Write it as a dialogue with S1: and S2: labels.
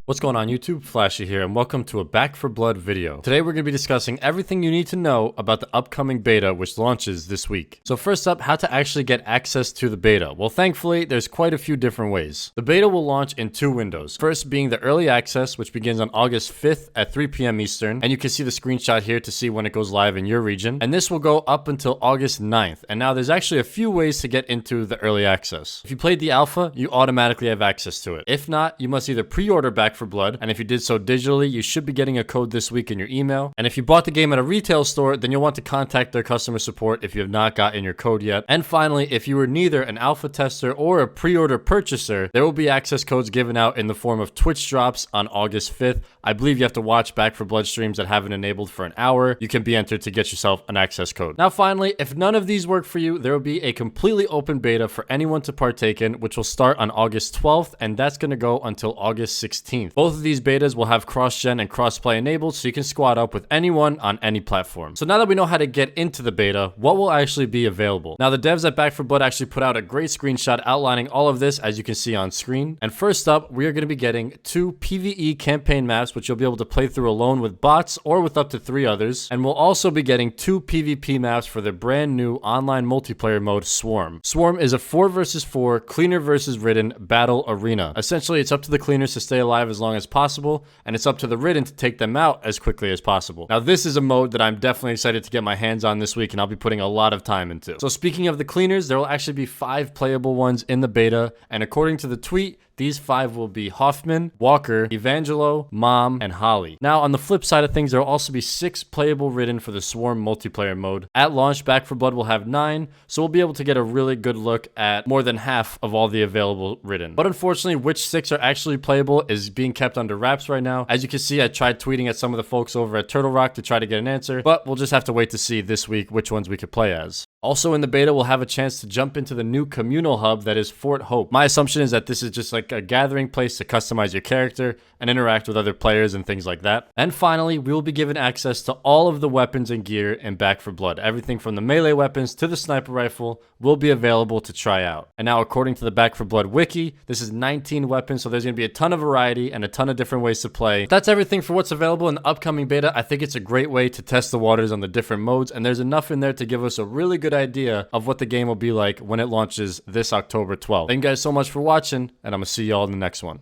S1: What's going on YouTube? Flashy here, and welcome to a Back 4 Blood video. Today we're going to be discussing everything you need to know about the upcoming beta which launches this week. So first up, how to actually get access to the beta. Well, thankfully, there's quite a few different ways. The beta will launch in two windows. First being the early access, which begins on August 5th at 3 p.m. Eastern, and you can see the screenshot here to see when it goes live in your region. And this will go up until August 9th. And now there's actually a few ways to get into the early access. If you played the alpha, you automatically have access to it. If not, you must either pre-order Back 4 Blood, and if you did so digitally, you should be getting a code this week in your email. And if you bought the game at a retail store, then you'll want to contact their customer support if you have not gotten your code yet. And finally, if you were neither an alpha tester or a pre-order purchaser, there will be access codes given out in the form of Twitch drops on August 5th. I believe you have to watch Back 4 Blood streams that have it enabled for an hour. You can be entered to get yourself an access code. Now finally, if none of these work for you, there will be a completely open beta for anyone to partake in, which will start on August 12th, and that's going to go until August 16th. Both of these betas will have cross-gen and cross-play enabled, so you can squad up with anyone on any platform. So now that we know how to get into the beta, what will actually be available? Now the devs at Back 4 Blood actually put out a great screenshot outlining all of this, as you can see on screen. And first up, we are going to be getting 2 PvE campaign maps, which you'll be able to play through alone with bots or with up to 3 others. And we'll also be getting 2 PvP maps for the brand new online multiplayer mode, Swarm. Swarm is a 4 versus 4 cleaner versus ridden battle arena. Essentially, it's up to the cleaners to stay alive as long as possible, and it's up to the ridden to take them out as quickly as possible. Now this is a mode that I'm definitely excited to get my hands on this week, and I'll be putting a lot of time into. So speaking of the cleaners, there will actually be 5 playable ones in the beta, and according to the tweet, these 5 will be Hoffman, Walker, Evangelo, Mom, and Holly. Now, on the flip side of things, there will also be 6 playable ridden for the Swarm multiplayer mode. At launch, Back 4 Blood will have 9, so we'll be able to get a really good look at more than half of all the available ridden. But unfortunately, which 6 are actually playable is being kept under wraps right now. As you can see, I tried tweeting at some of the folks over at Turtle Rock to try to get an answer, but we'll just have to wait to see this week which ones we could play as. Also in the beta, we'll have a chance to jump into the new communal hub that is Fort Hope. My assumption is that this is just like a gathering place to customize your character and interact with other players and things like that. And finally, we will be given access to all of the weapons and gear in Back 4 Blood. Everything from the melee weapons to the sniper rifle will be available to try out. And now, according to the Back 4 Blood wiki, this is 19 weapons, so there's going to be a ton of variety and a ton of different ways to play. That's everything for what's available in the upcoming beta. I think it's a great way to test the waters on the different modes, and there's enough in there to give us a really good idea of what the game will be like when it launches this October 12th. Thank you guys so much for watching, and I'm gonna see y'all in the next one.